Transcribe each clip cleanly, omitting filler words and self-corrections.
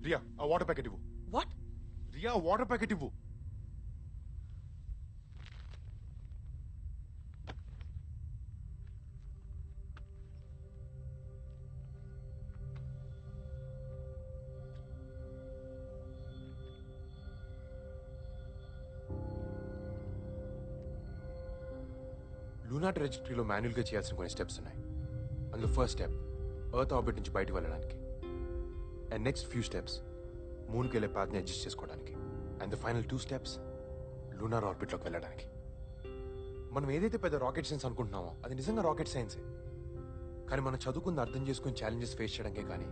రియా ఆ water packet ఇవ్వు. What? Riya water packet ఇవ్వు. లూనా ట్రాజెక్టరీలో మాన్యువల్గా చేయాల్సిన కొన్ని స్టెప్స్ ఉన్నాయి. అందులో ఫస్ట్ స్టెప్ ఎర్త్ ఆర్బిట్ నుంచి బయటకు వెళ్ళడానికి, అండ్ నెక్స్ట్ ఫ్యూ స్టెప్స్ మూన్కి వెళ్ళే పాత్ని అడ్జస్ట్ చేసుకోవడానికి, and the final 2 steps lunar ఆర్బిట్లోకి వెళ్ళడానికి. మనం ఏదైతే పెద్ద రాకెట్ సైన్స్ అనుకుంటున్నామో అది నిజంగా రాకెట్ సైన్సే. కానీ మనం చదువుకుంది అర్థం చేసుకుని ఛాలెంజెస్ ఫేస్ చేయడానికే కానీ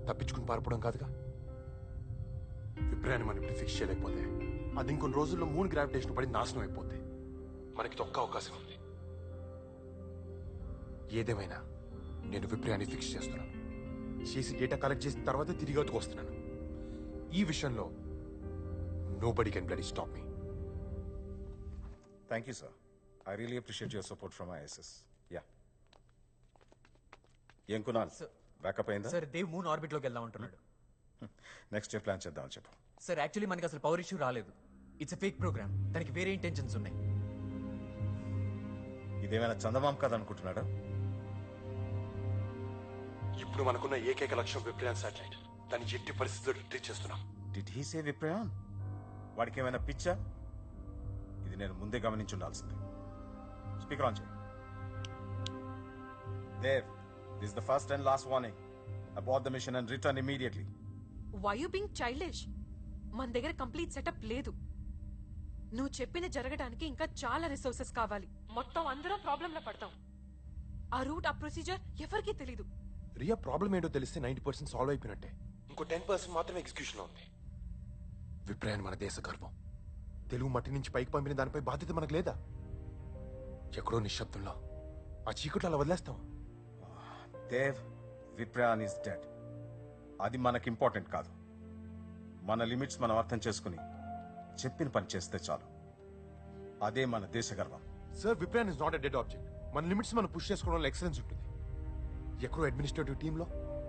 తప్పించుకుని పారిపోవడం కాదుగా. విప్రయాన్ని మనం ఇప్పుడు ఫిక్స్ చేయలేకపోతే అది ఇంకొన్ని రోజుల్లో మూన్ గ్రావిటేషన్ పడి నాశనం అయిపోతే మనకి ఒక్క అవకాశం ఉంది. ఏదేమైనా నేను విప్రయాన్ని ఫిక్స్ చేస్తున్నాను. చేసి డేటా కలెక్ట్ చేసిన తర్వాత తిరిగి అవుతుకు వస్తున్నాను. ఈ విషయంలో nobody can bloody stop me. Thank you, sir. I really appreciate your support from ISS. Yeah. ఏం కునాల్ బ్యాకప్ అయిందా? సార్ దేవ్ మూన్ ఆర్బిట్ లోకి వెళ్దాం అంటున్నాడు. నెక్స్ట్ డే ప్లాన్ చేద్దామని చెప్పు. సార్ యాక్చువల్లీ మనకి అసలు పవర్ ఇష్యూ రాలేదు. It's a fake programme. దానికి వేరే ఇంటెన్షన్స్ ఉన్నాయి. ఇదేమైనా చందమామ కథ అనుకుంటున్నాడా? ఇప్పుడు మనకున్న ఏకైక లక్ష్యం విప్రయాన్ శాటిలైట్. దాన్ని ఎట్టి పరిస్థితుల్లో రిట్రీట్ చేస్తున్నాం. Did he say విప్రయాన్? వాడికి ఏమైనా పిచ్చా? ఇది నేను ముందే గమనించి ఉండాల్సింది. స్పీకర్ ఆన్ చేయి. Dev, this the first and last warning. Abort the mission and return immediately. Why you being childish? మన దగ్గర కంప్లీట్ సెటప్ లేదు. నువ్వు చెప్పిన జరగడానికి ఇంకా చాలా రిసోర్సెస్ కావాలి. మొత్తం అందరం ప్రాబ్లం లో పడతాం. ఆ రూట్, ఆ ప్రొసీజర్ ఎవరికీ తెలీదు. రియా ప్రాబ్లం ఏంటో తెలిస్తే 90% సాల్వ్ అయిపోయినట్టే. ఇంకో 10% మాత్రమే ఎగ్జిక్యూషన్ లో ఉంది. విప్రయాన్ మన దేశ గర్వం. తెలుగు మట్టి నుంచి పైకి పంపిన దానిపై బాధ్యత మనకు లేదా? ఎక్కడో నిశ్శబ్దంలో ఆ చీకట్లో అలా వదిలేస్తాం. Dev, విప్రయాన్ is dead. అది మనకి ఇంపార్టెంట్ కాదు. మన లిమిట్స్ మనం అర్థం చేసుకుని చెప్పిన పని చేస్తే చాలు. అదే మన దేశ గర్వం. Sir, విప్రయాన్ is not a dead object. మన లిమిట్స్ మనం పుష్ చేసుకోవడంలో ఎక్సలెన్స్ ఉంటుంది. ఎక్కడో అడ్మినిస్ట్రేటివ్ టీంలో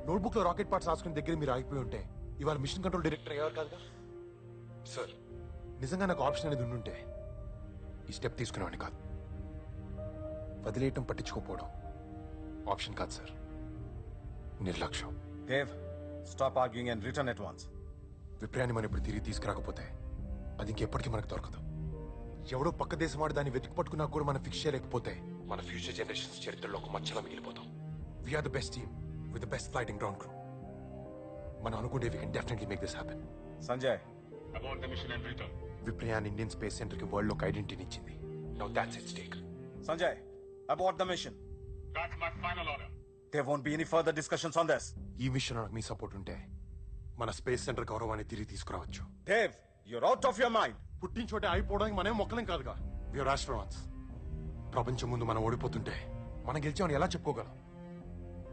నోట్బుక్ లో రాకెట్ పార్ట్స్ రాసుకునే దగ్గర మీరు ఆగిపోయి ఉంటే ఇవాళ మిషన్ కంట్రోల్ డైరెక్టర్ అయ్యారు కాదుగా. సార్, నిజంగా నాకు ఆప్షన్ అనేది ఉండుంటే ఈ స్టెప్ తీసుకునేవాడిని కాదు. వదిలేయటం, పట్టించుకోపోవడం ఆప్షన్ కాదు సార్, నిర్లక్ష్యం. Dev, stop arguing and return at once. విప్రయాన్ని మనం ఇప్పుడు తిరిగి తీసుకురాకపోతే అది ఇంకెప్పటికీ మనకు దొరకదు. ఎవడో పక్క దేశం వాడు దాన్ని వెతికి పట్టుకున్నా కూడా మనం ఫిక్స్ చేయలేకపోతే మన ఫ్యూచర్ జనరేషన్స్ చరిత్రలో ఒక మచ్చలా మిగిలిపోతాం. We are the best team with the best flight and ground crew. మనం అనుకుంటే we can definitely make this happen. Sanjay, About the mission and return. Viprayaan Indian space centre కి వరల్డ్ లోకి ఐడెంటిటీ ఇచ్చింది. Now that's its take. Sanjay, abort the mission. That's my final order. There won't be any further discussions on this. ఈ విషయంలో నాకు మీ support ఉంటే మన space centre గౌరవాన్ని తిరిగి తీసుకురావచ్చు. Dev, you're out of your mind. పుట్టించోటే అయిపోవడానికి మనమే మొక్కలేం కాదుగా. We're astronauts. ప్రపంచం ముందు మనం ఓడిపోతుంటే మనం గెలిచామని ఎలా చెప్పుకోగలం?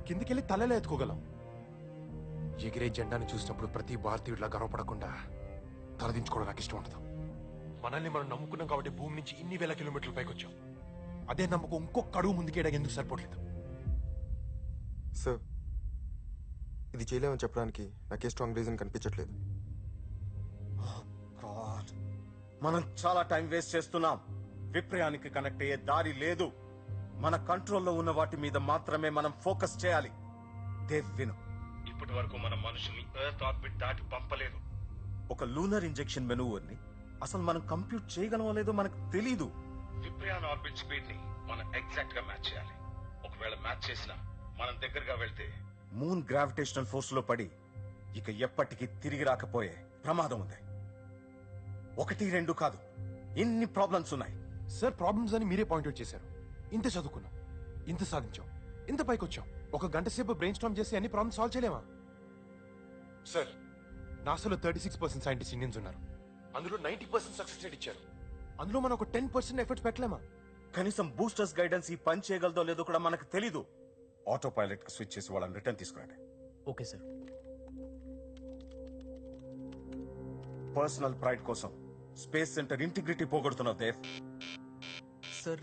కిందికెళ్ళి తలెలా ఎత్తుకోగలం? ఎగిరే జెండాను చూసినప్పుడు ప్రతి భారతీయుడిలా గర్వపడకుండా తలదించుకోవడం నాకు ఇష్టం ఉండదు. మనల్ని మనం నమ్ముకున్నాం కాబట్టి భూమి నుంచి ఇన్ని వేల కిలోమీటర్ల పైకి వచ్చాం. అదే నమ్మకం ఇంకొక అడుగు ముందుకేయడానికి ఎందుకు సరిపోవట్లేదు? సార్, ఇది చేయలేమని చెప్పడానికి నాకే స్ట్రాంగ్ రీజన్ కనిపించట్లేదు. God, మనం చాలా టైం వేస్ట్ చేస్తున్నాం. విప్రయానికి కనెక్ట్ అయ్యే దారి లేదు. మన కంట్రోల్లో ఉన్న వాటి మీద మాత్రమే మనం ఫోకస్ చేయాలి. దేవ్, విను. ఇప్పటి వరకు మన మనుషుల్ని ఎర్త్ ఆర్బిట్ దాటి పంపలేదు. ఒక లూనర్ ఇంజెక్షన్ మెనూవర్ని అసలు మనం కంప్యూట్ చేయగలమో లేదో మనకు తెలీదు. విప్రయాన్ ఆర్బిట్ స్పీడ్ ని మనం ఎగ్జాక్ట్ గా మ్యాచ్ చేయాలి. ఒకవేళ మ్యాచ్ చేసినా మనం దగ్గరగా వెళ్తే మూన్ గ్రావిటేషనల్ ఫోర్స్ లో పడి ఇక ఎప్పటికీ తిరిగి రాకపోయే ప్రమాదం ఉంది. 1, 2 కాదు, ఎన్ని ప్రాబ్లమ్స్ ఉన్నాయి. సార్, ప్రాబ్లమ్స్ అని మీరే పాయింట్అవుట్ చేశారు. ఇంత చదువుకున్నాం, ఇంత సాధించాం, ఇంత పైకి వచ్చాం. ఒక గంట సేపు బ్రెయిన్ స్టార్మ్ చేసి అన్ని ప్రాబ్లమ్స్ సాల్వ్ చేయలేమా? సార్, నాసాలో 36% సైంటిస్ట్ ఇండియన్స్ ఉన్నారు. అందులో 90% సక్సెస్ రేట్ ఇచ్చారు. అందులో మనం ఒక 10% ఎఫర్ట్స్ పెట్టలేమా? కనీసం బూస్టర్స్ గైడెన్స్ ఈ పని చేయగలదో లేదో కూడా మనకు తెలీదు. ఆటో పైలట్ కి స్విచ్ చేసి వాళ్ళని రిటర్న్ తీసుకురండి. Okay sir. పర్సనల్ ప్రైడ్ కోసం స్పేస్ సెంటర్ ఇంటిగ్రిటీ పోగొడుతున్నావు దేవ్. సార్,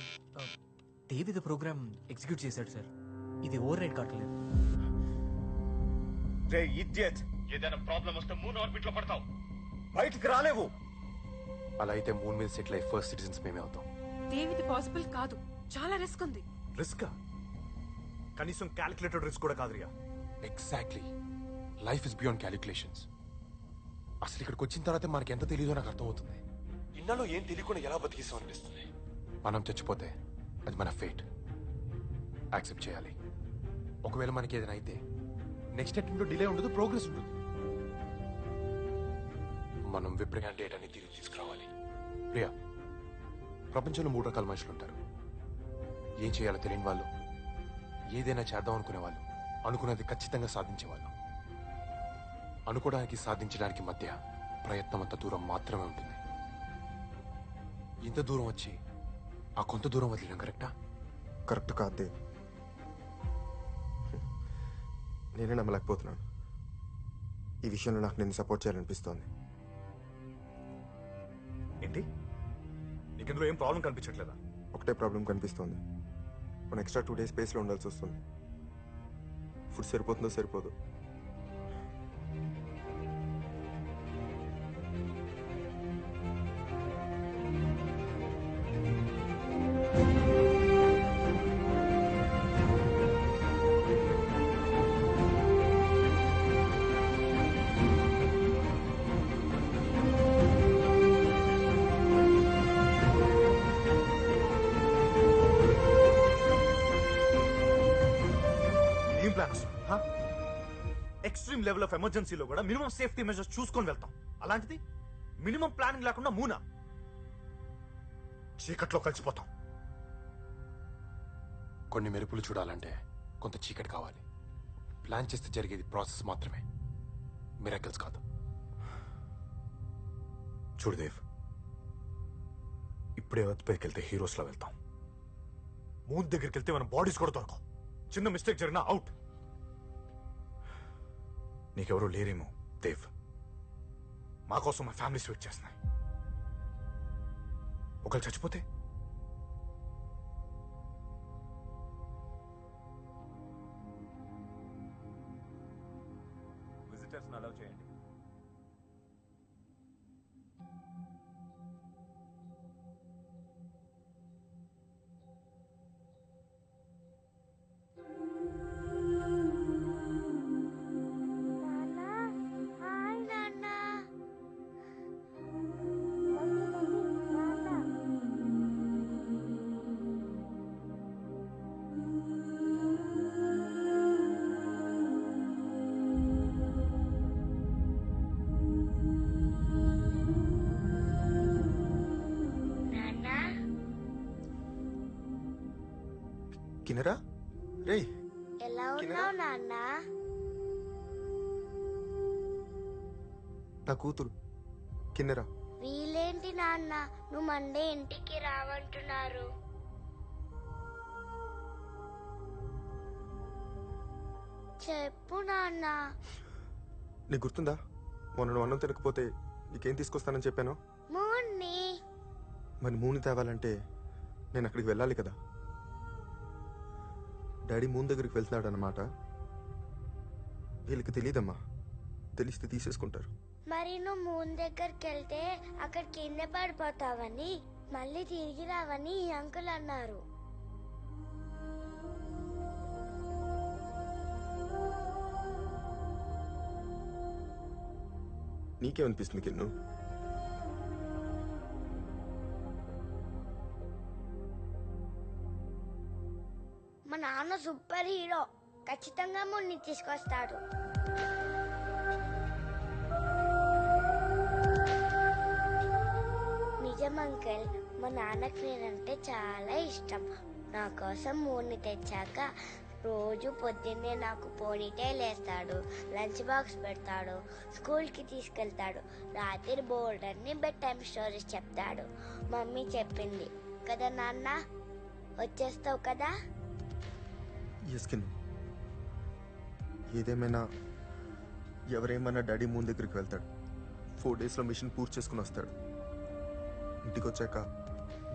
దేవ్ ఇది ప్రోగ్రామ్ ఎగ్జిక్యూట్ చేశాడు సార్. ఇది ఓవర్ రైడ్ కావట్లేదు. రే ఇడియట్, ఏదైనా ప్రాబ్లం వస్తే మూన్ ఆర్బిట్ లో పడతావు. బయటికి రాలేవు. అలా అయితే మూన్ మీద సెటిల్ అయ్యి ఫస్ట్ సిటిజన్స్ మేమే అవుతాం. దేవ్ ఇది పాసిబుల్ కాదు, చాలా రిస్క్ ఉంది. రిస్క్ కనీసం క్యాలిక్యులేటెడ్ రిస్క్ కూడా కాదు Riya. Exactly, life is beyond calculations. అసలు ఇక్కడికి వచ్చిన తర్వాత మనకి ఎంత తెలియదో నాకు అర్థమవుతుంది. ఇన్నాళ్ళు ఏం తెలియకుండా ఎలా బతికిస్తాం అనిపిస్తుంది. మనం చచ్చిపోతే అది మన ఫేట్, యాక్సెప్ట్ చేయాలి. ఒకవేళ మనకి ఏదైనా అయితే నెక్స్ట్ అటెంప్ట్లో డిలే ఉండదు, ప్రోగ్రెస్ ఉంటుంది. మనం విప్రయాణ డేటాని తిరిగి తీసుకురావాలి. ప్రియా, ప్రపంచంలో 3 రకాల మనుషులు ఉంటారు. ఏం చేయాలో తెలియని వాళ్ళు, ఏదైనా చేద్దాం అనుకునే వాళ్ళు, అనుకున్నది ఖచ్చితంగా సాధించేవాళ్ళు. అనుకోవడానికి సాధించడానికి మధ్య ప్రయత్నం అంత దూరం మాత్రమే ఉంటుంది. ఇంత దూరం వచ్చి ఆ కొంత దూరం వదిలేయడం కరెక్టా? కరెక్ట్ కాదు దేవ్. నేనే నమ్మలేకపోతున్నాను. ఈ విషయంలో నాకు నేను సపోర్ట్ చేయాలనిపిస్తోంది. ఏంటి నీకెందులో ఏం ప్రాబ్లం కనిపించట్లేదా? ఒకటే ప్రాబ్లం కనిపిస్తోంది. మనం ఎక్స్ట్రా 2 days స్పేస్లో ఉండాల్సి వస్తుంది. ఫుడ్ సరిపోతుందో సరిపోదు. ఏం ప్లాన్ అసలు? ఎక్స్ట్రీమ్ లెవెల్ ఆఫ్ ఎమర్జెన్సీలో కూడా మినిమం సేఫ్టీ మెజర్స్ చూసుకొని వెళ్తాం. అలాంటిది మినిమం ప్లానింగ్ లేకుండా మూనా? చీకట్లో కలిసిపోతాం. కొన్ని మెరుపులు చూడాలంటే కొంత చీకటి కావాలి. ప్లాన్ చేస్తే జరిగేది ప్రాసెస్ మాత్రమే, మిరాకిల్స్ కాదు. చూడు దేవ్, ఇప్పుడే ఎర్త్ పైకి వెళ్తే హీరోస్లో వెళ్తాం. మూన్ దగ్గరికి వెళ్తే మన బాడీస్ కూడా దొరకవు. చిన్న మిస్టేక్ జరిగినా అవుట్. నీకెవరూ లేరేమో దేవ్. మా కోసం మా ఫ్యామిలీస్ వెయిట్ చేస్తున్నాయి. ఒకళ్ళు చచ్చిపోతే విజిటర్స్ని అలౌ చేయండి. కినరా రే, ఎలా ఉన్నావు నాన్న? నా కూతురు కిన్నెరా. వీలేంటి నాన్న, నువ్వు మండే ఇంటికి రావంటున్నారు. చెప్పు నాన్న. నీకు గుర్తుందా మొన్న నువ్వు అన్నం తినకపోతే నీకేం తీసుకొస్తానని చెప్పాను? మూన్ని. మరి మూని తేవాలంటే నేను అక్కడికి వెళ్ళాలి కదా. డాడీ మూన్ దగ్గరికి వెళ్తున్నాడు అన్నమాట. వీళ్ళకి తెలియదమ్మా, తెలిస్తే తీసేసుకుంటారు. మరి నువ్వు మూన్ దగ్గరికి వెళ్తే అక్కడ కింద పడిపోతావని, మళ్ళీ తిరిగి రావని ఈ అంకుల్ అన్నారు. నీకేమనిపిస్తుంది కిన్ను? మా నాన్న సూపర్ హీరో, ఖచ్చితంగా మున్ని తీసుకొస్తాడు. నిజం అంకుల్, మా నాన్నకి నేనంటే చాలా ఇష్టం. నా కోసం మూన్ని తెచ్చాక రోజు పొద్దున్నే నాకు పోనీటైల్ వేస్తాడు, లంచ్ బాక్స్ పెడతాడు, స్కూల్కి తీసుకెళ్తాడు, రాత్రి బోర్డర్ని బెడ్ టైం స్టోరీస్ చెప్తాడు. మమ్మీ చెప్పింది కదా నాన్న, వచ్చేస్తావు కదా? ఎస్ కిన్ను, ఏదేమైనా ఎవరేమన్నా డాడీ మూన్ దగ్గరికి వెళ్తాడు. 4 daysలో మిషన్ పూర్తి చేసుకుని వస్తాడు. ఇంటికి వచ్చాక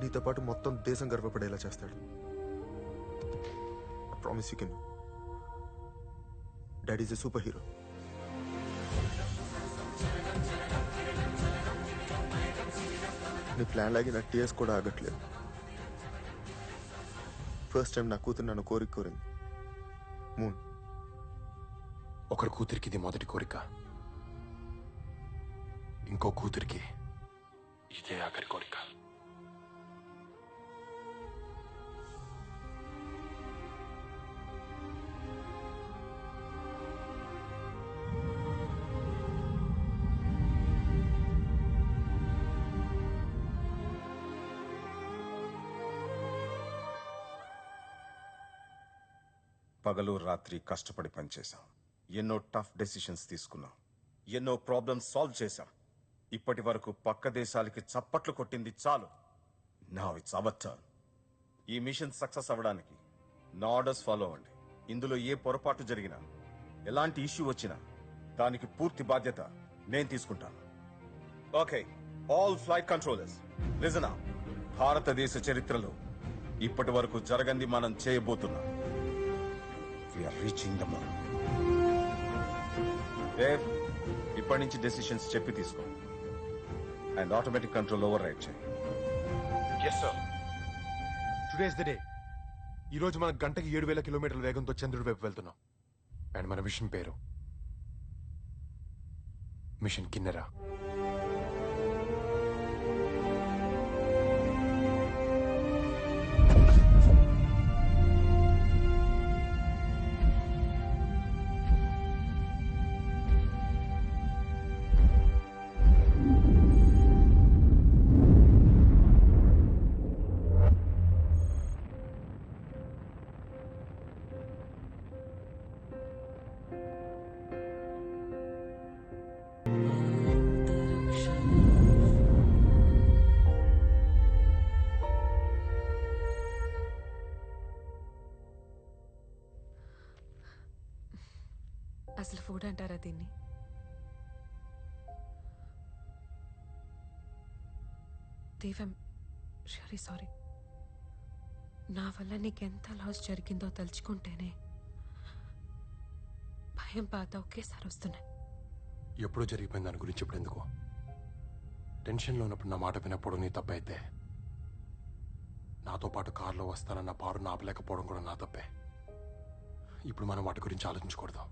నీతో పాటు మొత్తం దేశం గర్వపడేలా చేస్తాడు. I promise you Kinnu, daddy is a superhero. నీ ప్లాన్ లాగి నా టీఎస్ కూడా ఆగట్లేదు. ఫస్ట్ టైం నా కూతురు నన్ను కోరింది. మూన్, ఒకరి కూతురికి ఇది మొదటి కోరిక, ఇంకో కూతురికి ఇదే ఆఖరి కోరిక. పగలు రాత్రి కష్టపడి పనిచేశాం. ఎన్నో టఫ్ డెసిషన్స్ తీసుకున్నాం. ఎన్నో ప్రాబ్లమ్స్ సాల్వ్ చేశాం. ఇప్పటి వరకు పక్క దేశాలకి చప్పట్లు కొట్టింది చాలు. Now it's our turn. ఈ మిషన్ సక్సెస్ అవ్వడానికి నా ఆర్డర్స్ ఫాలో అవ్వండి. ఇందులో ఏ పొరపాటు జరిగినా, ఎలాంటి ఇష్యూ వచ్చినా దానికి పూర్తి బాధ్యత నేను తీసుకుంటాను. Okay, all flight controllers listen up. భారతదేశ చరిత్రలో ఇప్పటి వరకు జరగంది మనం చేయబోతున్నాం. We are reaching the moon. Dev, ఇప్పటి నుంచి డెసిషన్స్ చెప్పి తీసుకో and automatic control override చేయి. Yes sir. Today's the day. ఈ రోజు మనం గంటకి 7,000 కిలోమీటర్ల వేగంతో చంద్రుడి వైపు వెళ్తున్నాం. అండ్ మన మిషన్ పేరు మిషన్ కిన్నెరా. అసలు ఫుడ్ అంటారా దీన్ని? దేవం, రియలీ సారీ. నా వల్ల నీకెంత లాస్ జరిగిందో తలుచుకుంటేనే భయం, బాధ ఒకేసారి వస్తున్నాయి. ఎప్పుడో జరిగిపోయింది దాని గురించి ఇప్పుడు ఎందుకు? టెన్షన్లో ఉన్నప్పుడు నా మాట వినప్పుడు నీ తప్పైతే, నాతో పాటు కారులో వస్తానన్న పారు ఆపలేకపోవడం కూడా నా తప్పే. ఇప్పుడు మనం వాటి గురించి ఆలోచించకూడదు.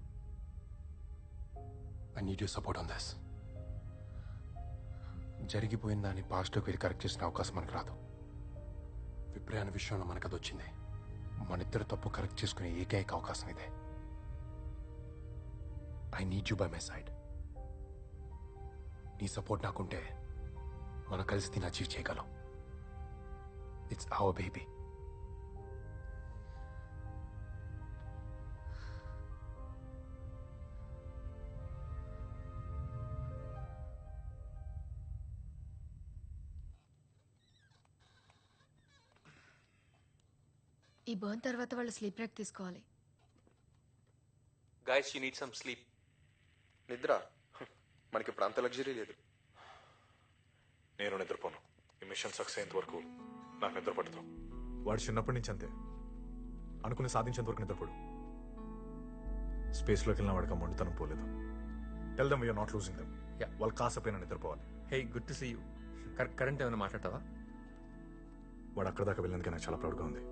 I need you support on this. జరిగిపోయిన దాన్ని పాస్ట్లోకి వెళ్ళి కరెక్ట్ చేసిన అవకాశం మనకు రాదు. విప్రయ అనే విషయంలో మనకు అది వచ్చింది. మన ఇద్దరు తప్పు కరెక్ట్ చేసుకునే ఏకైక అవకాశం ఇదే. I need you by my side. నీ సపోర్ట్ నాకుంటే మనం కలిసి దీన్ని అచీవ్ చేయగలం. It's our baby. ఈ బర్న్ తర్వాత వాళ్ళు స్లీప్ బ్రేక్ తీసుకోవాలి. Guys, you need some sleep. నిద్ర మనకి ఇప్పుడు అంత లగ్జరీ లేదు. నేను నిద్రపోను. ఈ మిషన్ సక్సెస్ అయ్యేంత వరకు నాకు నిద్ర పడదు. వాడు చిన్నప్పటి నుంచి అంతే. అనుకుని సాధించేంత వరకు నిద్రపోడు. స్పేస్లోకి వెళ్ళిన వాడికి ఆ మొండితనం పోలేదు. Tell them we are not losing them. వాళ్ళు కాసపోయినా నిద్రపోవాలి. Hey, good to see you. Current ఏమైనా మాట్లాడతావా? వాడు అక్కడ దాకా వెళ్ళినందుకే నాకు చాలా ప్రౌడ్గా ఉంది.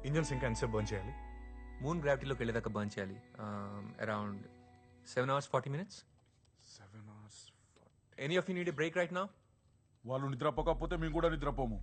ఇంజన్స్ ఇంకా ఎంతసేపు బర్న్ చేయాలి? మూన్ గ్రావిటీలోకి వెళ్ళేదాకా బర్న్ చేయాలి. Around 7 hours 40 minutes. 7 hours. Any of you need a break right now? వాళ్ళు నిద్రపోకపోతే మేము కూడా నిద్రపోము.